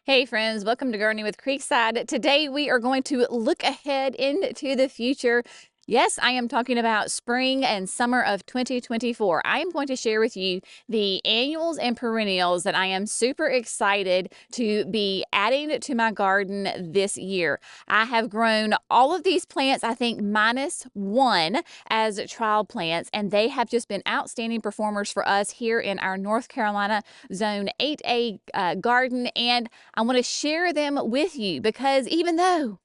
Hey friends, welcome to Gardening with Creekside. Today we are going to look ahead into the future. Yes, I am talking about spring and summer of 2024. I am going to share with you the annuals and perennials that I am super excited to be adding to my garden this year. I have grown all of these plants, I think minus one, as trial plants, and they have just been outstanding performers for us here in our North Carolina Zone 8A garden. And I want to share them with you because even though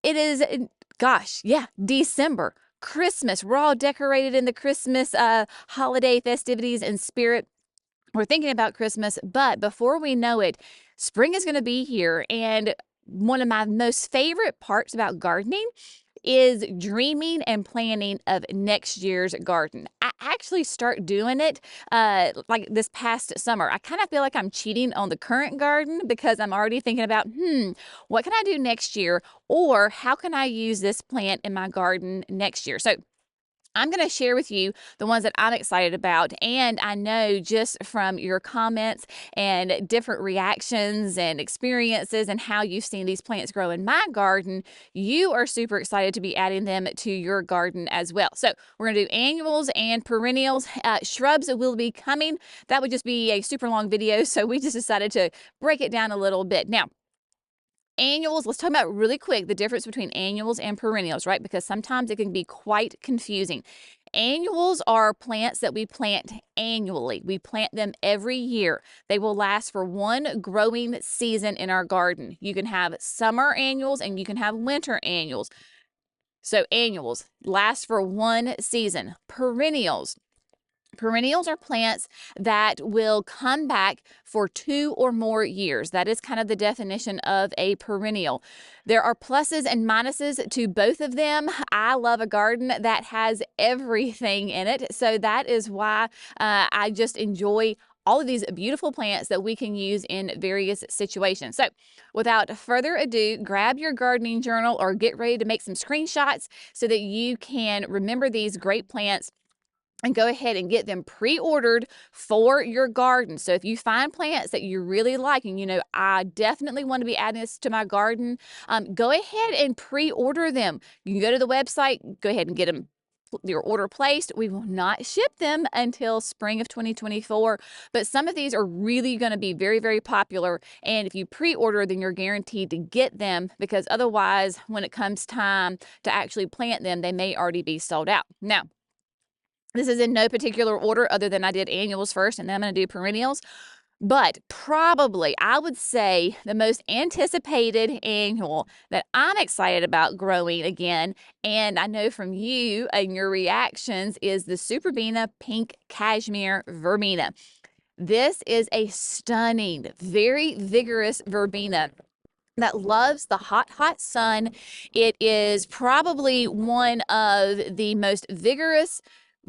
it is, December, Christmas, we're all decorated in the Christmas holiday festivities and spirit. We're thinking about Christmas, but before we know it, spring is going to be here. And one of my most favorite parts about gardening is dreaming and planning of next year's garden. I actually start doing it like this past summer. I kind of feel like I'm cheating on the current garden because I'm already thinking about, what can I do next year? Or how can I use this plant in my garden next year? So I'm going to share with you the ones that I'm excited about. And I know just from your comments and different reactions and experiences and how you've seen these plants grow in my garden, you are super excited to be adding them to your garden as well. So we're going to do annuals and perennials. Shrubs will be coming. That would just be a super long video. So we just decided to break it down a little bit. Now, annuals, let's talk about really quick the difference between annuals and perennials, right? Because sometimes it can be quite confusing. Annuals are plants that we plant annually. We plant them every year. They will last for one growing season in our garden. You can have summer annuals and you can have winter annuals. So annuals last for one season. Perennials are plants that will come back for 2 or more years. That is kind of the definition of a perennial. There are pluses and minuses to both of them. I love a garden that has everything in it. So that is why I just enjoy all of these beautiful plants that we can use in various situations. So without further ado, grab your gardening journal or get ready to make some screenshots so that you can remember these great plants and go ahead and get them pre-ordered for your garden. So if you find plants that you really like and I definitely want to be adding this to my garden, go ahead and pre-order them. You can go to the website, go ahead and get them your order placed. We will not ship them until spring of 2024, but some of these are really going to be very, very popular. And if you pre-order, then you're guaranteed to get them, because otherwise, when it comes time to actually plant them, they may already be sold out. Now, this is in no particular order other than I did annuals first, and then I'm going to do perennials. But probably, I would say, the most anticipated annual that I'm excited about growing again, and I know from you and your reactions, is the Superva Pink Cashmere Verbena. This is a stunning, very vigorous verbena that loves the hot, hot sun. It is probably one of the most vigorous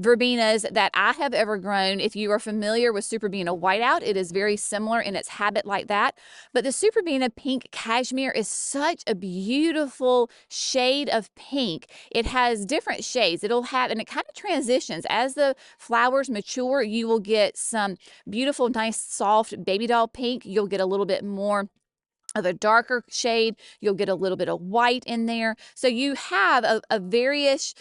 verbenas that I have ever grown. If you are familiar with Superva Whiteout, it is very similar in its habit like that. But the Superva Pink Cashmere is such a beautiful shade of pink. It has different shades. And it kind of transitions. As the flowers mature, you will get some beautiful, nice, soft baby doll pink. You'll get a little bit more of a darker shade. You'll get a little bit of white in there. So you have a various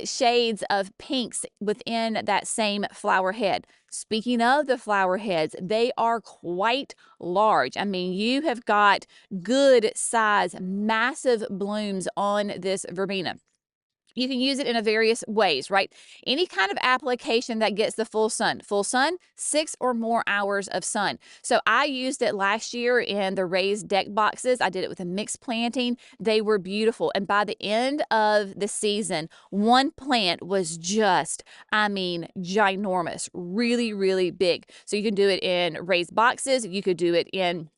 shades of pinks within that same flower head. Speaking of the flower heads, they are quite large. I mean, you have got good size, massive blooms on this verbena. You can use it in various ways, right? Any kind of application that gets the full sun, 6 or more hours of sun. So I used it last year in the raised deck boxes. I did it with a mixed planting. They were beautiful. And by the end of the season, one plant was just, ginormous, really, really big. So you can do it in raised boxes. You could do it in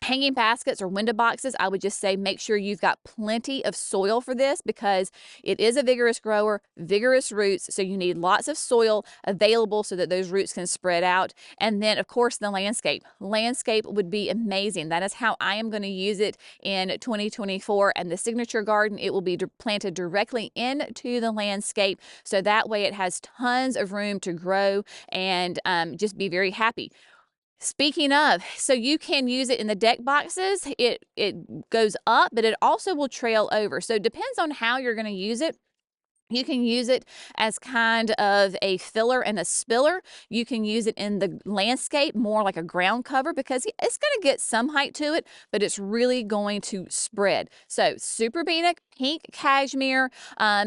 hanging baskets or window boxes. I would just say make sure you've got plenty of soil for this, because it is a vigorous grower, vigorous roots. So you need lots of soil available so that those roots can spread out. And then, of course, the landscape. Landscape would be amazing. That is how I am going to use it in 2024. And the signature garden, it will be planted directly into the landscape. So that way it has tons of room to grow and just be very happy. Speaking of, so you can use it in the deck boxes. It goes up, but it also will trail over. So it depends on how you're going to use it. You can use it as kind of a filler and a spiller. You can use it in the landscape more like a ground cover because it's going to get some height to it, but it's really going to spread. So Superva pink cashmere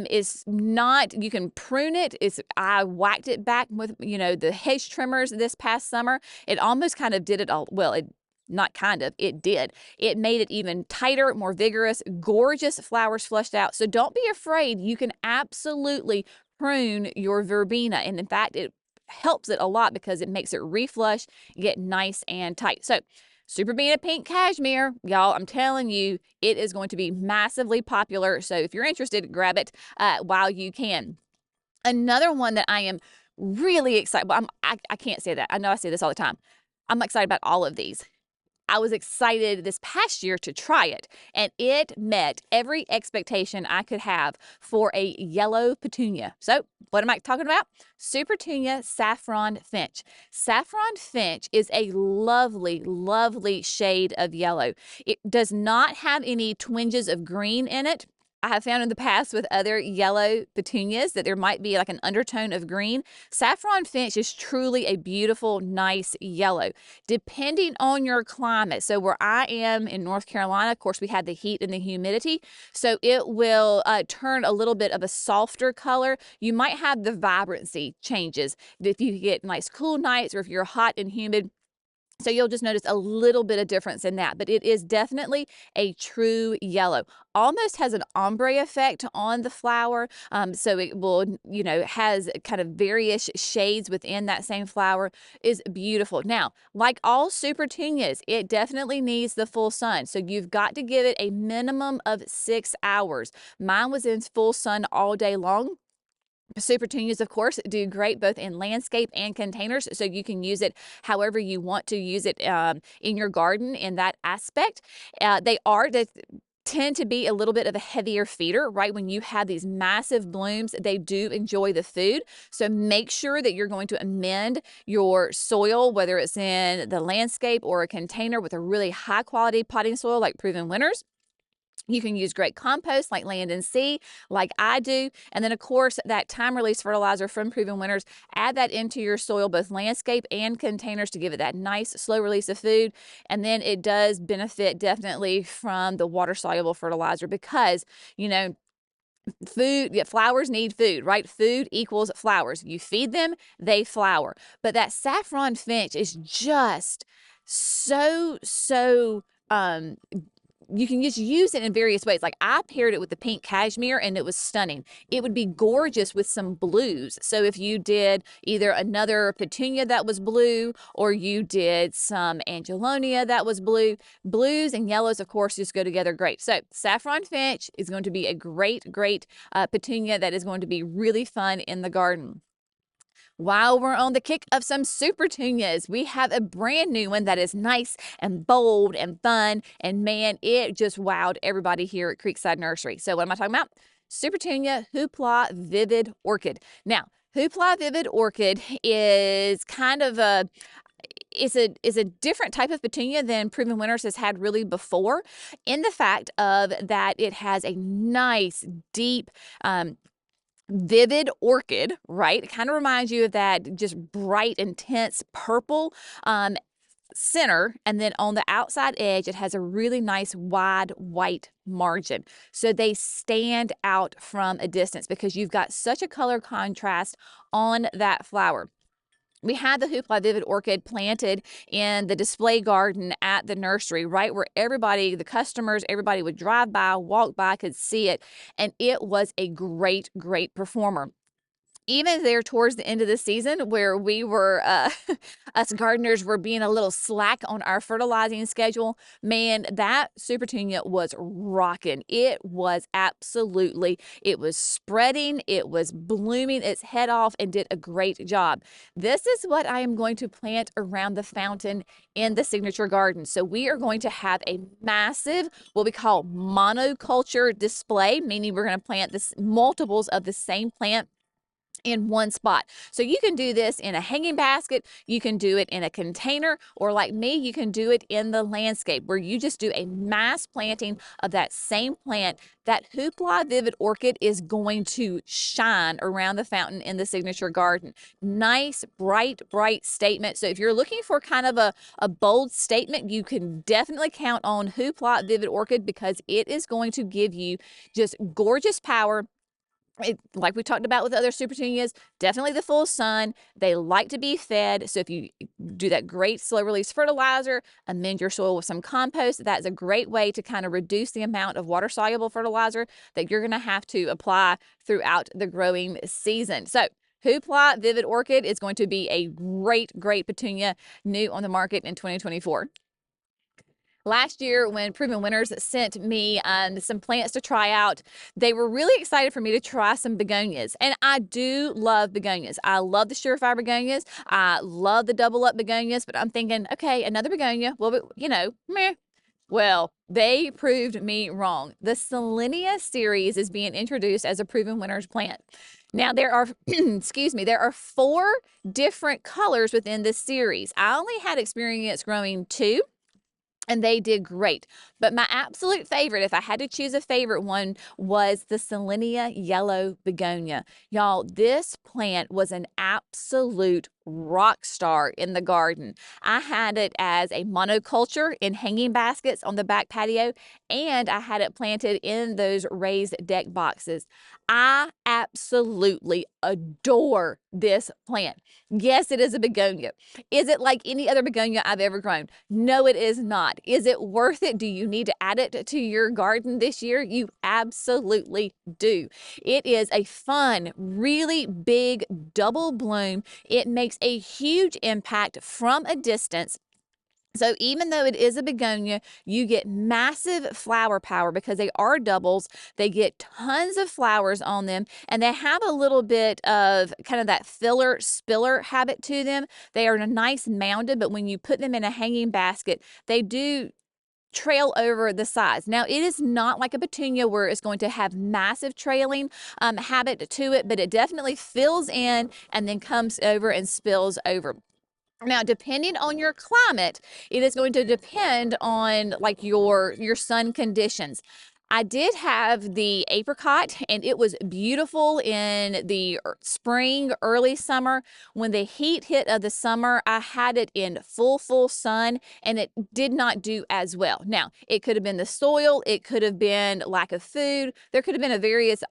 is not, you can prune it. I whacked it back with, the hedge trimmers this past summer. It almost kind of did it all. Well, not kind of, it did. It made it even tighter, more vigorous, gorgeous flowers flushed out. So don't be afraid. You can absolutely prune your verbena. And in fact, it helps it a lot because it makes it reflush, get nice and tight. So Superva pink cashmere, y'all, I'm telling you, it is going to be massively popular. So if you're interested, grab it while you can. Another one that I am really excited, well, I can't say that. I know I say this all the time. I'm excited about all of these. I was excited this past year to try it, and it met every expectation I could have for a yellow petunia. So what am I talking about? Supertunia Saffron Finch. Saffron Finch is a lovely, lovely shade of yellow. It does not have any twinges of green in it. I have found in the past with other yellow petunias that there might be like an undertone of green. Saffron Finch is truly a beautiful, nice yellow, depending on your climate. So where I am in North Carolina, of course, we have the heat and the humidity. So it will turn a little bit of a softer color. You might have the vibrancy changes if you get nice cool nights or if you're hot and humid. So you'll just notice a little bit of difference in that, but it is definitely a true yellow. Almost has an ombre effect on the flower. So it will, has kind of various shades within that same flower. Is beautiful. Now, like all Supertunias, it definitely needs the full sun. So you've got to give it a minimum of 6 hours. Mine was in full sun all day long. Supertunias, of course, do great both in landscape and containers, so you can use it however you want to use it in your garden in that aspect. They tend to be a little bit of a heavier feeder, right? When you have these massive blooms, they do enjoy the food. So make sure that you're going to amend your soil, whether it's in the landscape or a container with a really high quality potting soil like Proven Winners. You can use great compost like Land and Sea, like I do. And then, of course, that time-release fertilizer from Proven Winners, add that into your soil, both landscape and containers, to give it that nice, slow release of food. And then it does benefit definitely from the water-soluble fertilizer because, flowers need food, right? Food equals flowers. You feed them, they flower. But that Saffron Finch is just so you can just use it in various ways. Like I paired it with the pink cashmere and it was stunning. It would be gorgeous with some blues. So if you did either another petunia that was blue or you did some angelonia that was blue, blues and yellows, of course, just go together great. So Saffron Finch is going to be a great petunia that is going to be really fun in the garden. While we're on the kick of some Supertunias, we have a brand new one that is nice and bold and fun. And man, it just wowed everybody here at Creekside Nursery. So what am I talking about? Supertunia Hoopla Vivid Orchid. Now, Hoopla Vivid Orchid is kind of a different type of petunia than Proven Winners has had really before, in the fact of that it has a nice, deep, vivid orchid, right? It kind of reminds you of that just bright, intense purple center, and then on the outside edge, it has a really nice wide white margin. So they stand out from a distance because you've got such a color contrast on that flower. We had the Hoopla Vivid Orchid planted in the display garden at the nursery, right where everybody, the customers, everybody would drive by, walk by, could see it, and it was a great performer. Even there towards the end of the season where we were, us gardeners were being a little slack on our fertilizing schedule, man, that Supertunia was rocking. It was it was spreading, it was blooming its head off and did a great job. This is what I am going to plant around the fountain in the signature garden. So we are going to have a massive, what we call monoculture display, meaning we're going to plant multiples of the same plant in one spot. So you can do this in a hanging basket, you can do it in a container, or like me, you can do it in the landscape where you just do a mass planting of that same plant. That Hoopla Vivid Orchid is going to shine around the fountain in the signature garden. Nice, bright, bright statement. So if you're looking for kind of a bold statement, you can definitely count on Hoopla Vivid Orchid because it is going to give you just gorgeous power. Like we talked about with other Supertunias, definitely the full sun. They like to be fed. So if you do that great slow release fertilizer, amend your soil with some compost, that's a great way to kind of reduce the amount of water soluble fertilizer that you're going to have to apply throughout the growing season. So Hoopla Vivid Orchid is going to be a great, great petunia new on the market in 2024. Last year, when Proven Winners sent me some plants to try out, they were really excited for me to try some begonias. And I do love begonias. I love the Surefire begonias. I love the double up begonias, but I'm thinking, okay, another begonia. Well, you know, meh. Well, they proved me wrong. The Selenia series is being introduced as a Proven Winners plant. Now there are, excuse me, there are 4 different colors within this series. I only had experience growing 2. And they did great. But my absolute favorite, if I had to choose a favorite one, was the Selenia Yellow Begonia. Y'all, this plant was an absolute rock star in the garden. I had it as a monoculture in hanging baskets on the back patio, and I had it planted in those raised deck boxes. I absolutely adore this plant. Yes, it is a begonia. Is it like any other begonia I've ever grown? No, it is not. Is it worth it? Do you need to add it to your garden this year? You absolutely do. It is a fun, really big double bloom. It makes a huge impact from a distance. So even though it is a begonia, you get massive flower power because they are doubles. They get tons of flowers on them, and they have a little bit of kind of that filler spiller habit to them. They are nice mounded, but when you put them in a hanging basket, they do trail over the sides. Now, it is not like a petunia where it's going to have massive trailing habit to it, but it definitely fills in and then comes over and spills over. Now, depending on your climate, it is going to depend on like your sun conditions. I did have the apricot, and it was beautiful in the spring, early summer. When the heat hit of the summer, I had it in full sun, and it did not do as well. Now, it could have been the soil, it could have been lack of food, there could have been a various,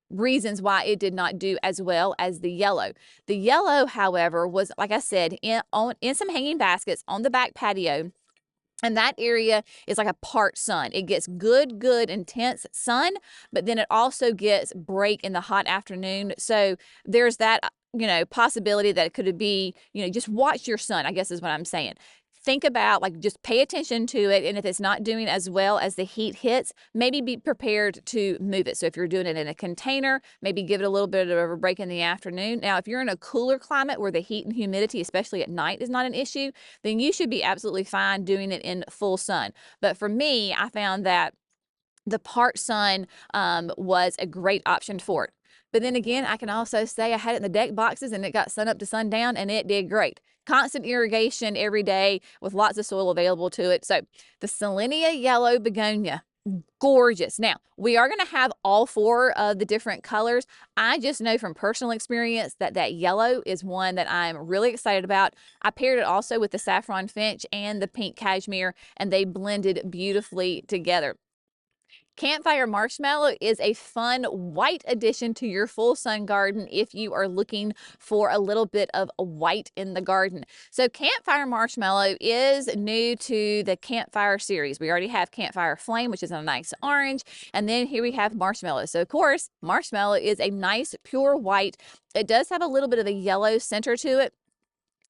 reasons why it did not do as well as the yellow. The yellow, however, was, like I said, in some hanging baskets on the back patio. And that area is like a part sun. It gets good, intense sun, but then it also gets break in the hot afternoon. So there's that, possibility that it could be, just watch your sun, I guess is what I'm saying. Think about, like, just pay attention to it. And if it's not doing as well as the heat hits, maybe be prepared to move it. So if you're doing it in a container, maybe give it a little bit of a break in the afternoon. Now, if you're in a cooler climate where the heat and humidity, especially at night, is not an issue, then you should be absolutely fine doing it in full sun. But for me, I found that the part sun was a great option for it. But then again, I can also say I had it in the deck boxes and it got sun up to sundown and it did great. Constant irrigation every day with lots of soil available to it. So the Selenia Yellow Begonia, gorgeous. Now, we are going to have all 4 of the different colors. I just know from personal experience that yellow is one that I'm really excited about. I paired it also with the Saffron Finch and the pink Cashmere, and they blended beautifully together. Campfire Marshmallow is a fun white addition to your full sun garden if you are looking for a little bit of a white in the garden. So Campfire Marshmallow is new to the Campfire series. We already have Campfire Flame, which is a nice orange, and then here we have Marshmallow. So of course, Marshmallow is a nice pure white. It does have a little bit of a yellow center to it.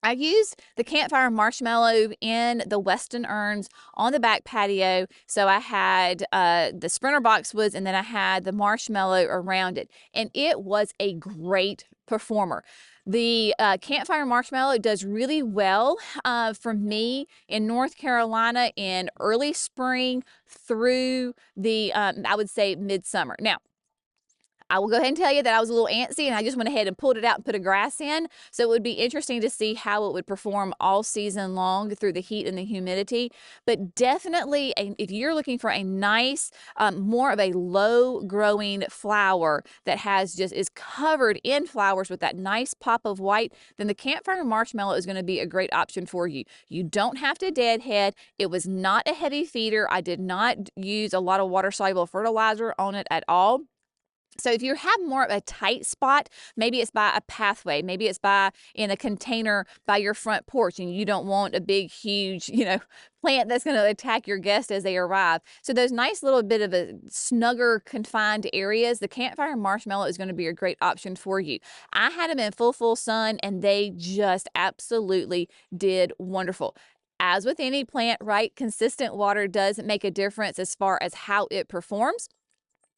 I used the Campfire Marshmallow in the Weston urns on the back patio. So I had the sprinter boxwoods, and then I had the marshmallow around it. And it was a great performer. The Campfire Marshmallow does really well for me in North Carolina in early spring through the, I would say, midsummer. Now, I will go ahead and tell you that I was a little antsy and I just went ahead and pulled it out and put a grass in. So it would be interesting to see how it would perform all season long through the heat and the humidity. But definitely, if you're looking for a nice, more of a low growing flower that is covered in flowers with that nice pop of white, then the Campfire Marshmallow is going to be a great option for you. You don't have to deadhead. It was not a heavy feeder. I did not use a lot of water soluble fertilizer on it at all. So if you have more of a tight spot, maybe it's by a pathway, maybe it's in a container by your front porch, and you don't want a big, huge, plant that's going to attack your guests as they arrive. So those nice little bit of a snugger, confined areas, the Campfire Marshmallow is going to be a great option for you. I had them in full sun, and they just absolutely did wonderful. As with any plant, right, consistent water does make a difference as far as how it performs.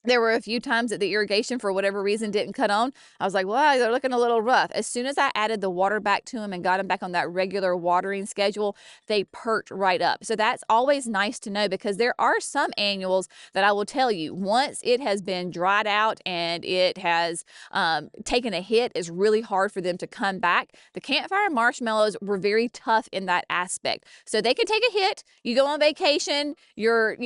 There were a few times that the irrigation, for whatever reason, didn't cut on. I was like, well, they're looking a little rough. As soon as I added the water back to them and got them back on that regular watering schedule, they perked right up. So that's always nice to know, because there are some annuals that I will tell you, once it has been dried out and it has taken a hit, it's really hard for them to come back. The Campfire Marshmallows were very tough in that aspect. So they can take a hit. You go on vacation, you're,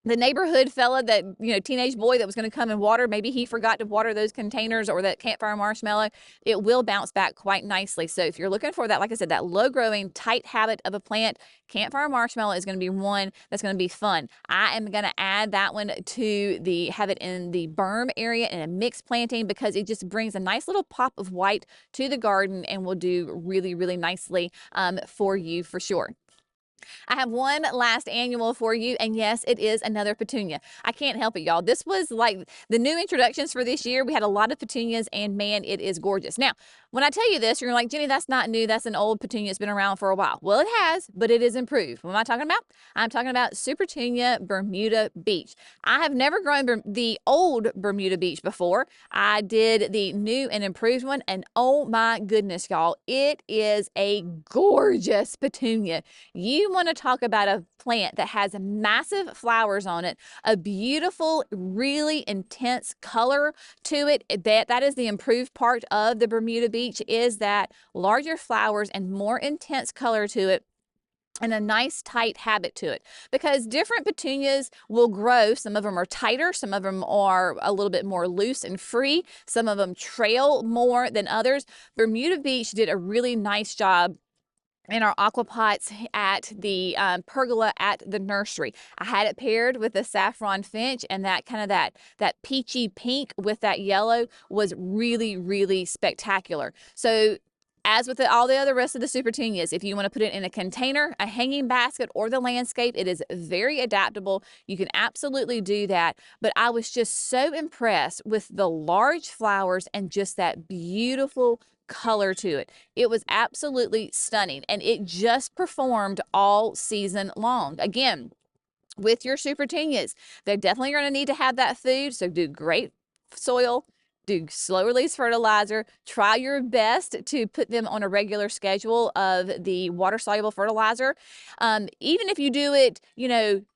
the neighborhood fella that, teenage boy that was going to come and water, maybe he forgot to water those containers or that Campfire Marshmallow, it will bounce back quite nicely. So if you're looking for that, like I said, that low growing, tight habit of a plant, Campfire Marshmallow is going to be one that's going to be fun. I am going to add that one to have it in the berm area in a mixed planting, because it just brings a nice little pop of white to the garden and will do really, really nicely for you for sure. I have one last annual for you, and yes, it is another petunia. I can't help it, y'all. This was like the new introductions for this year. We had a lot of petunias, and man, it is gorgeous. Now, when I tell you this, you're like, Jenny, that's not new. That's an old petunia. It's been around for a while. Well, it has, but it is improved. What am I talking about? I'm talking about Supertunia Bermuda Beach. I have never grown the old Bermuda Beach before. I did the new and improved one, and oh my goodness, y'all, it is a gorgeous petunia. You want to talk about a plant that has massive flowers on it, a beautiful, really intense color to it. That is the improved part of the Bermuda Beach, is that larger flowers and more intense color to it, and a nice tight habit to it, because different petunias will grow. Some of them are tighter, some of them are a little bit more loose and free, some of them trail more than others. Bermuda Beach did a really nice job in our aquapots at the pergola at the nursery. I had it paired with the Saffron Finch, and that kind of that peachy pink with that yellow was really, really spectacular. So as with all the other rest of the Supertunias, if you want to put it in a container, a hanging basket, or the landscape, it is very adaptable. You can absolutely do that. But I was just so impressed with the large flowers and just that beautiful color to it. It was absolutely stunning, and it just performed all season long. Again, with your Supertunias, they're definitely going to need to have that food, so do great soil, do slow release fertilizer, try your best to put them on a regular schedule of the water soluble fertilizer. Even if you do it,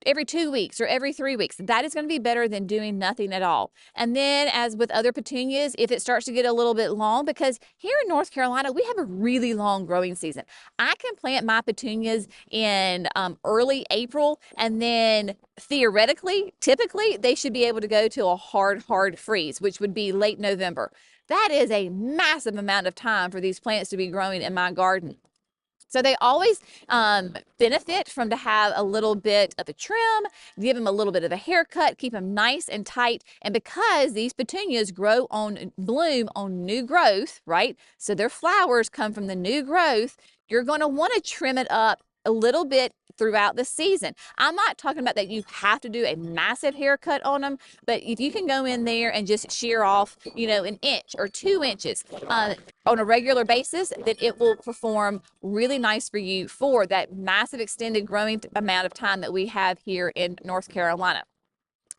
every 2 weeks or every 3 weeks, that is going to be better than doing nothing at all. And then, as with other petunias, if it starts to get a little bit long, because here in North Carolina, we have a really long growing season. I can plant my petunias in early April, and then theoretically, typically, they should be able to go to a hard freeze, which would be late November. That is a massive amount of time for these plants to be growing in my garden. So they always benefit from to have a little bit of a trim, give them a little bit of a haircut, keep them nice and tight. And because these petunias bloom on new growth, right? So their flowers come from the new growth. You're going to want to trim it up a little bit throughout the season. I'm not talking about that you have to do a massive haircut on them, but if you can go in there and just shear off, an inch or 2 inches on a regular basis, then it will perform really nice for you for that massive extended growing amount of time that we have here in North Carolina.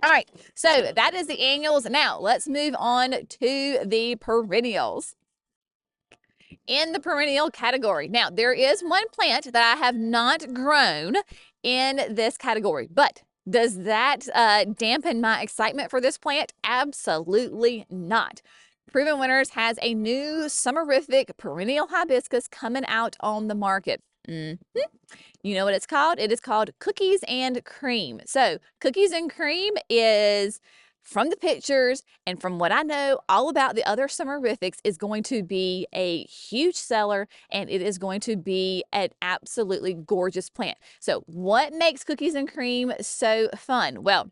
All right, so that is the annuals. Now let's move on to the perennials. In the perennial category. Now, there is one plant that I have not grown in this category, but Does that dampen my excitement for this plant? Absolutely not. Proven Winners has a new Summerific perennial hibiscus coming out on the market. You know what it's called? It is called Cookies and Cream. So Cookies and Cream is, from the pictures and from what I know all about the other Summerifics, is going to be a huge seller, and it is going to be an absolutely gorgeous plant. So what makes Cookies and Cream so fun? Well,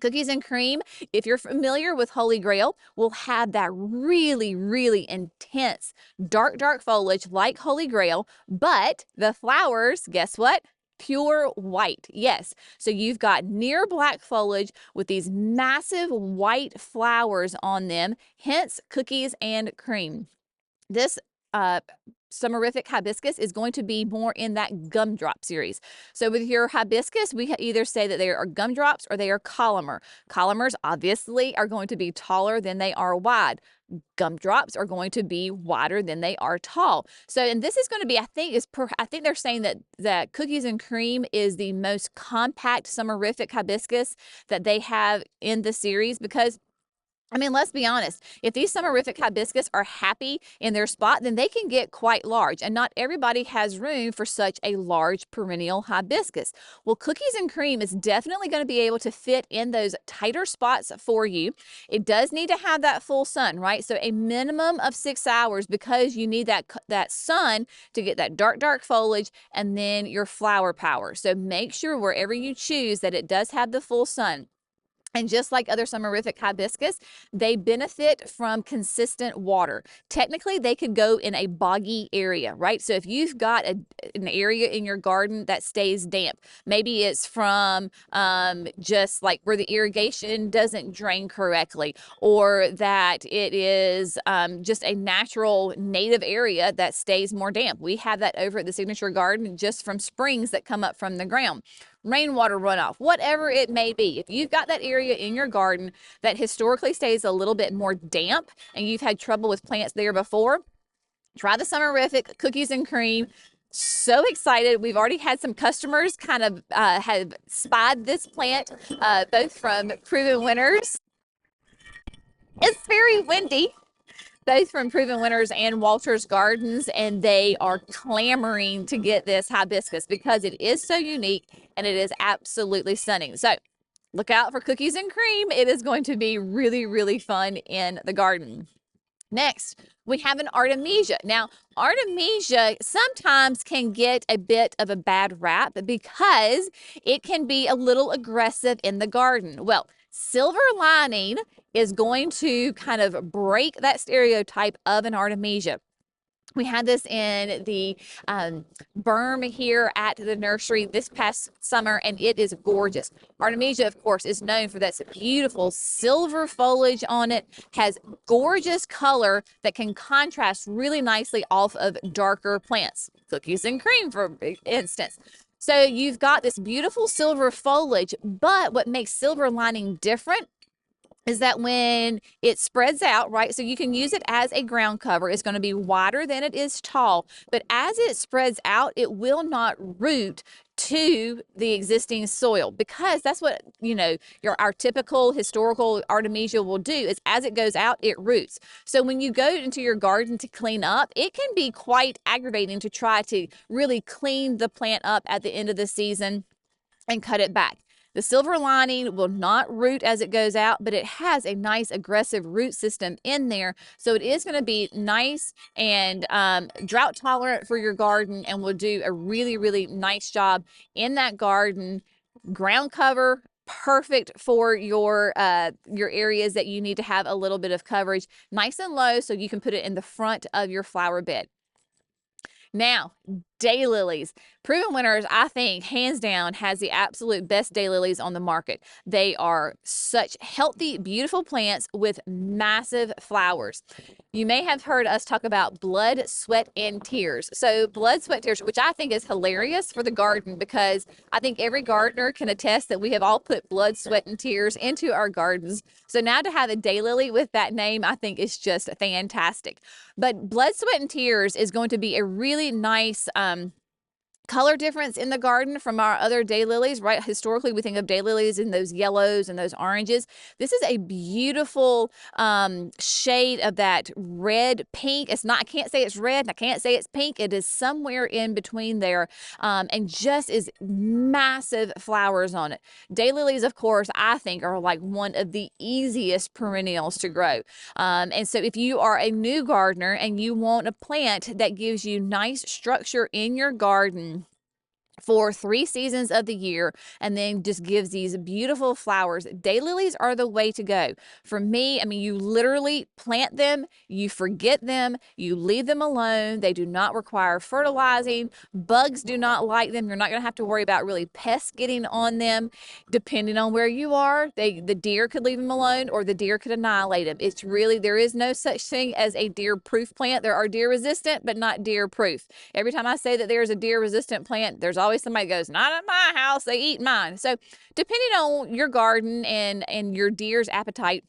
Cookies and Cream, if you're familiar with Holy Grail, will have that really, really intense dark foliage like Holy Grail, but the flowers, guess what? Pure white. Yes. So you've got near black foliage with these massive white flowers on them, hence Cookies and Cream. This Summerific hibiscus is going to be more in that gumdrop series. So with your hibiscus, we either say that they are gumdrops or they are columnar. Columnars obviously are going to be taller than they are wide. Gumdrops are going to be wider than they are tall. So, and this is going to be, I think they're saying that Cookies and Cream is the most compact Summerific hibiscus that they have in the series, because I mean, let's be honest, if these Summerific hibiscus are happy in their spot, then they can get quite large, and not everybody has room for such a large perennial hibiscus. Well, Cookies and Cream is definitely going to be able to fit in those tighter spots for you. It does need to have that full sun, right? So a minimum of 6 hours, because you need that sun to get that dark foliage and then your flower power. So make sure wherever you choose that it does have the full sun. And just like other Summerific hibiscus, they benefit from consistent water. Technically, they could go in a boggy area, right? So if you've got an area in your garden that stays damp, maybe it's from just like where the irrigation doesn't drain correctly, or that it is just a natural native area that stays more damp. We have that over at the Signature Garden just from springs that come up from the ground. Rainwater runoff, whatever it may be. If you've got that area in your garden that historically stays a little bit more damp and you've had trouble with plants there before, try the Summerific Cookies and Cream. So excited. We've already had some customers kind of have spied this plant, both from Proven Winners. It's very windy. Both from Proven Winners and Walter's Gardens, and they are clamoring to get this hibiscus because it is so unique and it is absolutely stunning. So look out for Cookies and Cream. It is going to be really, really fun in the garden. Next, we have an Artemisia. Now, Artemisia sometimes can get a bit of a bad rap because it can be a little aggressive in the garden. Well, silver lining is going to kind of break that stereotype of an Artemisia. We had this in the berm here at the nursery this past summer, and it is gorgeous. Artemisia, of course, is known for that beautiful silver foliage on it, has gorgeous color that can contrast really nicely off of darker plants. Cookies and Cream, for instance. So you've got this beautiful silver foliage, but what makes silver lining different is that when it spreads out, right, so you can use it as a ground cover. It's going to be wider than it is tall, but as it spreads out, it will not root to the existing soil, because that's what, you know, our typical historical Artemisia will do, is as it goes out, it roots. So when you go into your garden to clean up, it can be quite aggravating to try to really clean the plant up at the end of the season and cut it back. The silver lining will not root as it goes out, but it has a nice aggressive root system in there. So it is going to be nice and drought tolerant for your garden, and will do a really, really nice job in that garden. Ground cover, perfect for your areas that you need to have a little bit of coverage. Nice and low so you can put it in the front of your flower bed. Now, daylilies. Proven Winners, I think, hands down, has the absolute best daylilies on the market. They are such healthy, beautiful plants with massive flowers. You may have heard us talk about blood, sweat, and tears. So blood, sweat, tears, which I think is hilarious for the garden, because I think every gardener can attest that we have all put blood, sweat, and tears into our gardens. So now to have a daylily with that name, I think is just fantastic. But blood, sweat, and tears is going to be a really nice color difference in the garden from our other daylilies, right? Historically, we think of daylilies in those yellows and those oranges. This is a beautiful shade of that red pink. It's not, I can't say it's red, and I can't say it's pink. It is somewhere in between there, and just is massive flowers on it. Daylilies, of course, I think are like one of the easiest perennials to grow. And so if you are a new gardener and you want a plant that gives you nice structure in your garden for 3 seasons of the year and then just gives these beautiful flowers, daylilies are the way to go. For me, I mean, you literally plant them, you forget them, you leave them alone. They do not require fertilizing. Bugs do not like them. You're not going to have to worry about really pests getting on them. Depending on where you are, the deer could leave them alone or the deer could annihilate them. It's really, there is no such thing as a deer proof plant. There are deer resistant, but not deer proof. Every time I say that there's a deer resistant plant, there's always somebody goes, not at my house, they eat mine. So depending on your garden and your deer's appetite,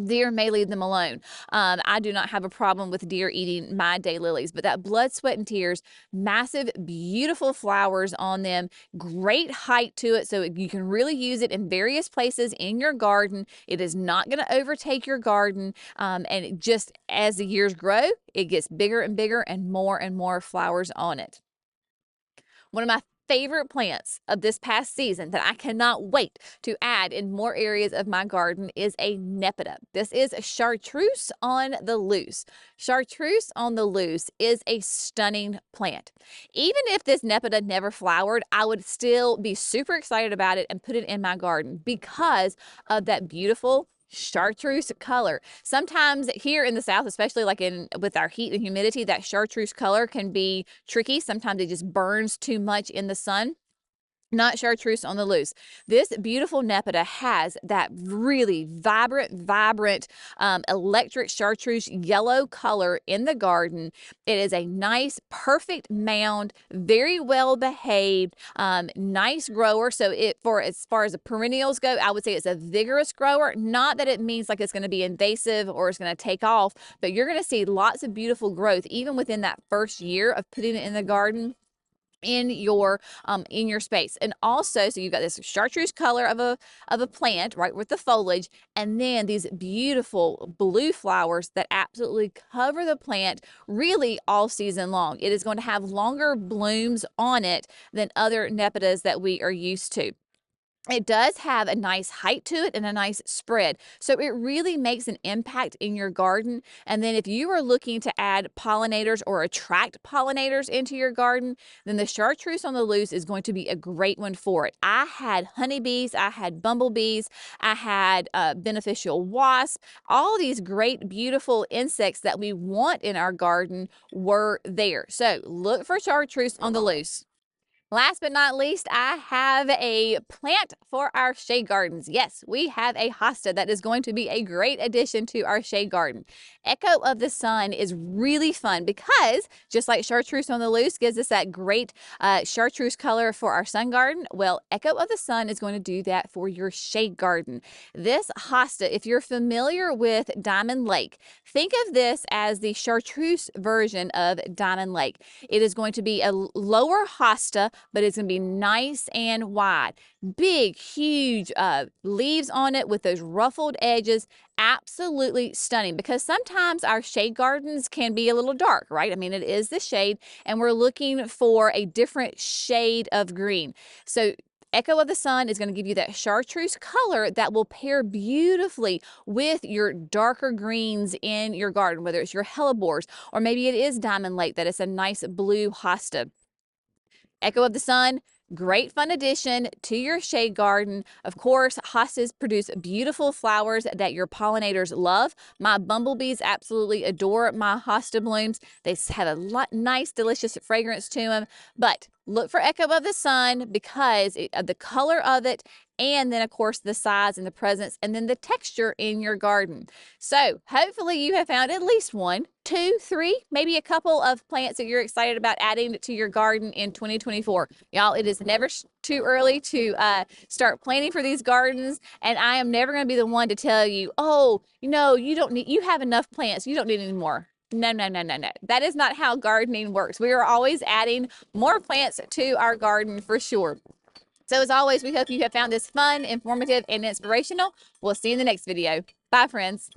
deer may leave them alone. I do not have a problem with deer eating my daylilies, but that blood, sweat, and tears, massive, beautiful flowers on them, great height to it, so you can really use it in various places in your garden. It is not going to overtake your garden, and it just, as the years grow, it gets bigger and bigger and more flowers on it. One of my favorite plants of this past season that I cannot wait to add in more areas of my garden is a Nepeta. This is a Chartreuse on the loose. Chartreuse on the loose is a stunning plant. Even if this Nepeta never flowered, I would still be super excited about it and put it in my garden because of that beautiful chartreuse color. Sometimes here in the South, especially like with our heat and humidity, that chartreuse color can be tricky. Sometimes it just burns too much in the sun. Not chartreuse on the loose. This beautiful Nepeta has that really vibrant electric chartreuse yellow color in the garden. It is a nice, perfect mound, very well behaved, nice grower. So as far as the perennials go, I would say it's a vigorous grower. Not that it means like it's going to be invasive or it's going to take off, but you're going to see lots of beautiful growth even within that first year of putting it in the garden, in your space. And also, so you've got this chartreuse color of a plant, right, with the foliage, and then these beautiful blue flowers that absolutely cover the plant really all season long. It is going to have longer blooms on it than other Nepetas that we are used to. It does have a nice height to it and a nice spread. So it really makes an impact in your garden. And then if you are looking to add pollinators or attract pollinators into your garden, then the chartreuse on the loose is going to be a great one for it. I had honeybees, I had bumblebees, I had beneficial wasps. All these great, beautiful insects that we want in our garden were there. So look for chartreuse on the loose. Last but not least, I have a plant for our shade gardens. Yes, we have a hosta that is going to be a great addition to our shade garden. Echo of the Sun is really fun because just like chartreuse on the loose gives us that great chartreuse color for our sun garden, well, Echo of the Sun is going to do that for your shade garden. This hosta, if you're familiar with Diamond Lake, think of this as the chartreuse version of Diamond Lake. It is going to be a lower hosta, but it's going to be nice and wide. Big, huge leaves on it with those ruffled edges. Absolutely stunning, because sometimes our shade gardens can be a little dark, right? I mean, it is the shade, and we're looking for a different shade of green. So Echo of the Sun is going to give you that chartreuse color that will pair beautifully with your darker greens in your garden, whether it's your hellebores or maybe it is Diamond Lake that is a nice blue hosta. Echo of the Sun, great fun addition to your shade garden. Of course, hostas produce beautiful flowers that your pollinators love. My bumblebees absolutely adore my hosta blooms. They have a nice, delicious fragrance to them. But look for Echo of the Sun because of the color of it, and then of course the size and the presence and then the texture in your garden. So hopefully you have found at least 1, 2, 3, maybe a couple of plants that you're excited about adding to your garden in 2024. Y'all, it is never too early to start planning for these gardens, and I am never going to be the one to tell you, oh, you have enough plants, you don't need any more. No, no, no, no, no. That is not how gardening works. We are always adding more plants to our garden for sure. So as always, we hope you have found this fun, informative, and inspirational. We'll see you in the next video. Bye, friends.